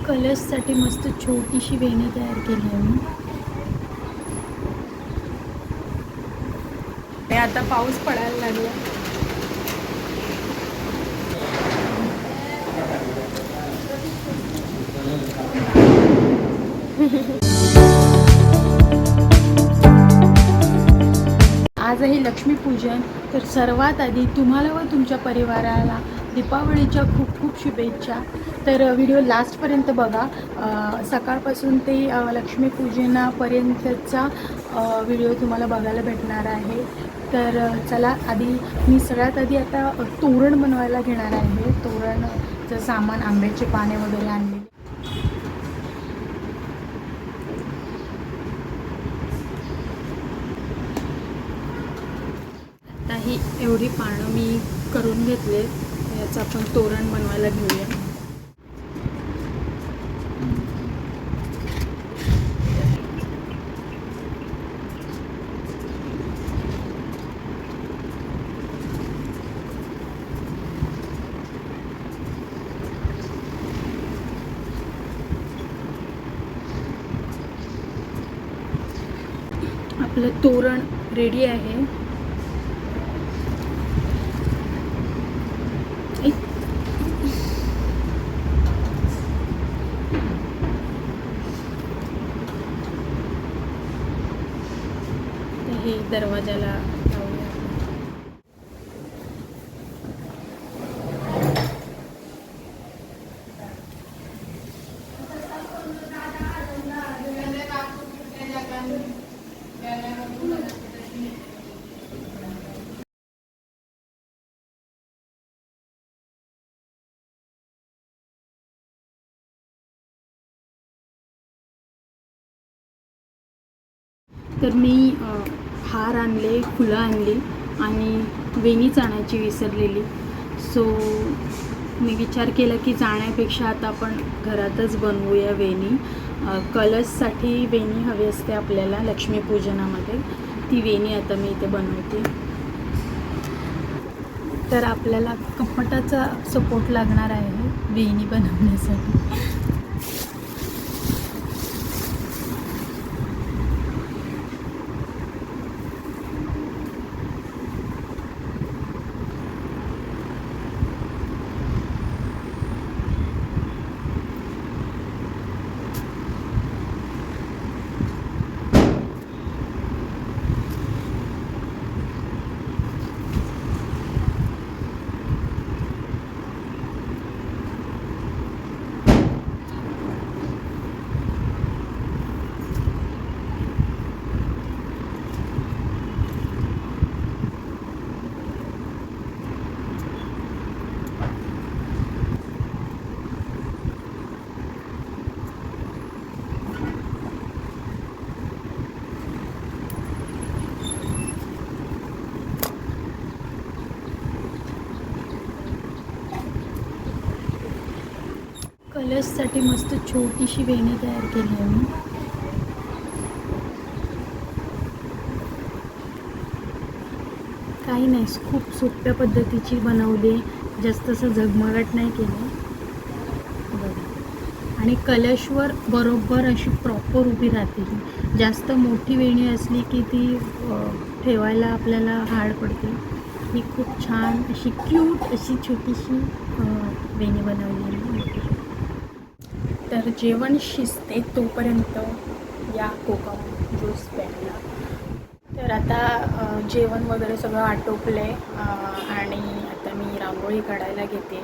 कलर्ससाठी मस्त छोटीशी वेणी तयार केली आहे मी. आता पाऊस पडायला लागला. आज आहे लक्ष्मीपूजन. तर सर्वात आधी तुम्हाला व तुमच्या परिवाराला दीपावलीच्या खूप खूप शुभेच्छा. तर व्हिडिओ लास्टपर्यंत बघा. सकाळपासून ते लक्ष्मीपूजनापर्यंतचा व्हिडिओ तुम्हाला बघायला भेटणार आहे. तर चला, आधी मी सगळ्यात आधी आता तोरण बनवायला घेणार आहे. तोरणचं सामान, आंब्याचे पाने वगैरे आणले. आता ही एवढी पानं मी करून घेतले. याचं आपण तोरण बनवायला घेऊया. आपलं तोरण रेडी आहे. हे दरवाजाला लावूया. तर मी हार आणले, फुलं आणली आणि वेणीच आणायची विसरलेली. सो मी विचार केला की जाण्यापेक्षा आता आपण घरातच बनवूया वेणी. कलर्ससाठी वेणी हवी असते आपल्याला लक्ष्मीपूजनामध्ये. ती वेणी आता मी इथे बनवते. तर आपल्याला कपाटाचा सपोर्ट लागणार आहे वेणी बनवण्यासाठी. कलर्ससाठी मस्त छोटीशी वेणी तयार केली आहे मी. काही नाही, खूप सोप्या पद्धतीची बनवली. जास्त असं झगमगाट नाही केलं बघा. आणि कलशवर बरोबर अशी प्रॉपर उभी राहते. जास्त मोठी वेणी असली की ती ठेवायला आपल्याला हार्ड पडते. ही खूप छान अशी क्यूट अशी छोटीशी वेणी बनवली आहे. तर जेवण शिजते तोपर्यंत या कोकम ज्यूस प्यायला. तर आता जेवण वगैरे सगळं आटोपलं आहे आणि आता मी रांगोळी काढायला घेते.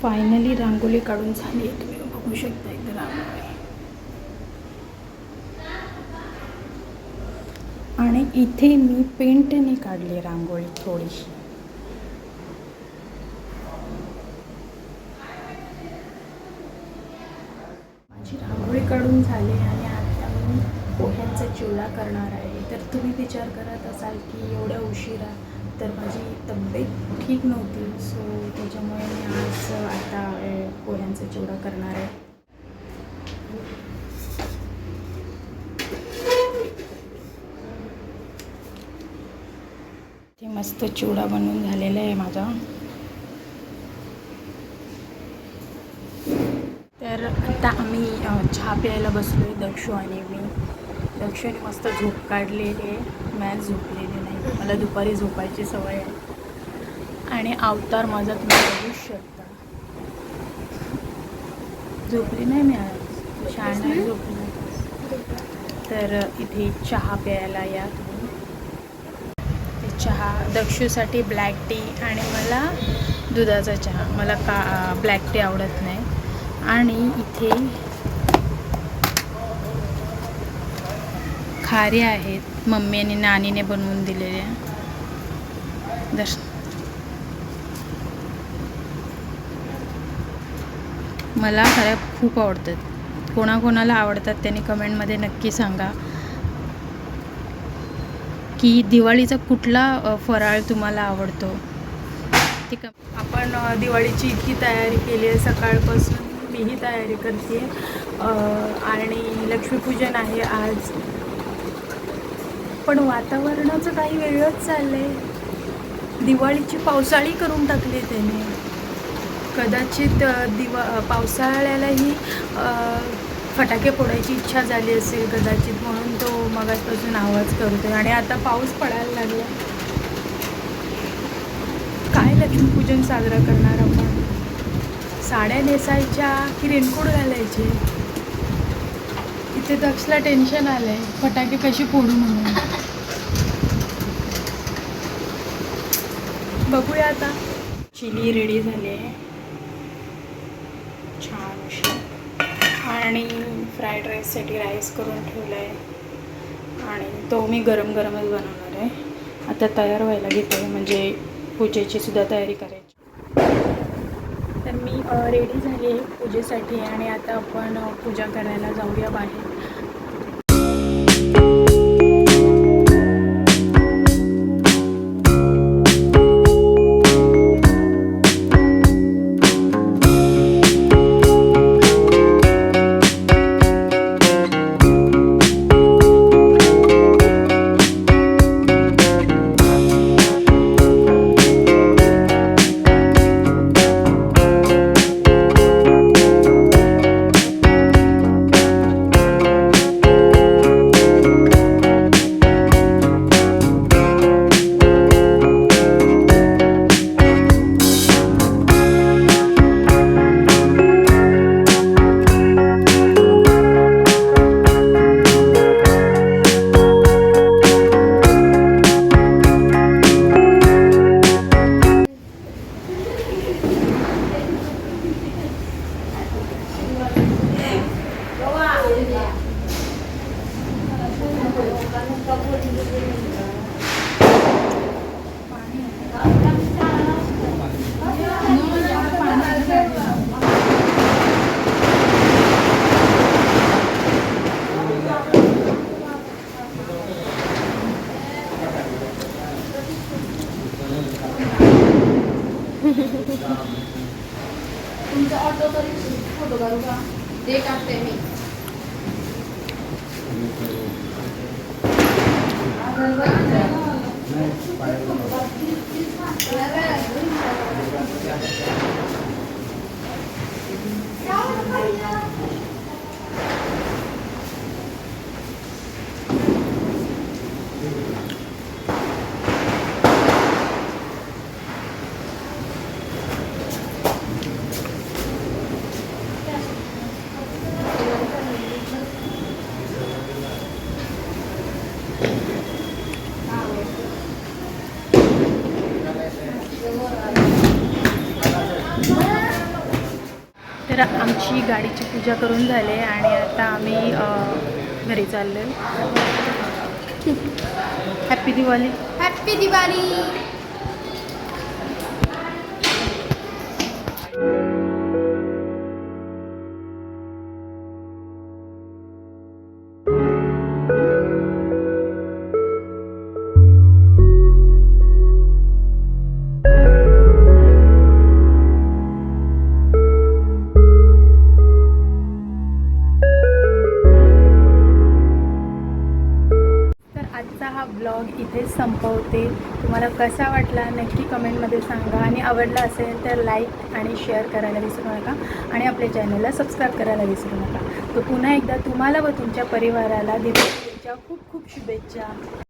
फायनली रांगोळी काढून झाली आहे. तुम्ही बघू शकता इथे रांगोळी. आणि इथे मी पेंटने काढली रांगोळी थोडीशी. माझी रांगोळी काढून झाली आणि आता मी पोह्यांचा चिवडा करणार आहे. तर तुम्ही विचार करत असाल की एवढ्या उशिरा, तर माझी तब्येत ठीक नव्हती, सो त्याच्यामुळे मी आज आता पोह्यांचा चिवडा करणार आहे. ते मस्त चिवडा बनवून झालेला आहे माझा. तर आता आम्ही चहा प्यायला बसलो आहे, दक्षू आणि मी. दक्षूने मस्त झोप काढलेली आहे, मॅच झोपलेली नाही. मला दुपारी झोपायची सवय आहे. आणि अवतार माझा तुम्ही बघू शकता, झोपली नाही मी आज, छान नाही झोपली. तर इथे चहा प्यायला या तुम्ही. चहा दक्षूसाठी ब्लॅक टी आणि मला दुधाचा चहा. मला ब्लॅक टी आवडत नाही. आणि इथे खारी आहेत, मम्मी आणि नानीने बनवून दिलेल्या. मला खऱ्या खूप आवडतात. कोणाकोणाला आवडतात त्यांनी कमेंटमध्ये नक्की सांगा की दिवाळीचा कुठला फराळ तुम्हाला आवडतो. ठीक आहे, आपण दिवाळीची इतकी तयारी केली आहे सकाळपासून. मीही तयारी करते आणि लक्ष्मीपूजन आहे आज. पण वातावरणाचं काही वेगळंच चाललं आहे. दिवाळीची पावसाळी करून टाकली त्याने. कदाचित पावसाळ्यालाही फटाके फोडायची इच्छा झाली असेल कदाचित, म्हणून तो मगाचपासून आवाज करतोय. आणि आता पाऊस पडायला लागला. काय लक्ष्मीपूजन साजरा करणार आपण? साड्या नेसायच्या की रेनकोट घालायचे? इथे दक्षला टेन्शन आलं आहे, फटाके कशी फोडू म्हणून. बघूया आता. चिली रेडी झाली आहे छान अशी. आणि फ्राईड राईससाठी राईस करून ठेवला आहे आणि तो मी गरम गरमच बनवणार आहे. आता तयार व्हायला घेते, म्हणजे पूजेची सुद्धा तयारी करायची. तर मी रेडी झाली आहे पूजेसाठी आणि आता आपण पूजा करायला जाऊया बाहेर. तुमचा ऑटो तरी फोटो काढू का? ते काढते मी. तर आमची गाडीची पूजा करून झाली आणि आता आम्ही घरी चाललो आहे. हॅपी दिवाळी. हॅपी दिवाळी. तर आजचा हा ब्लॉग इथेच संपवते. तुम्हाला कसा वाटला नक्की कमेंटमध्ये सांगा आणि आवडला असेल तर लाईक आणि शेअर करायला विसरू नका आणि आपल्या चॅनलला सबस्क्राईब करायला विसरू नका. तर पुन्हा एकदा तुम्हाला व तुमच्या परिवाराला दिवाळीच्या खूप खूप शुभेच्छा.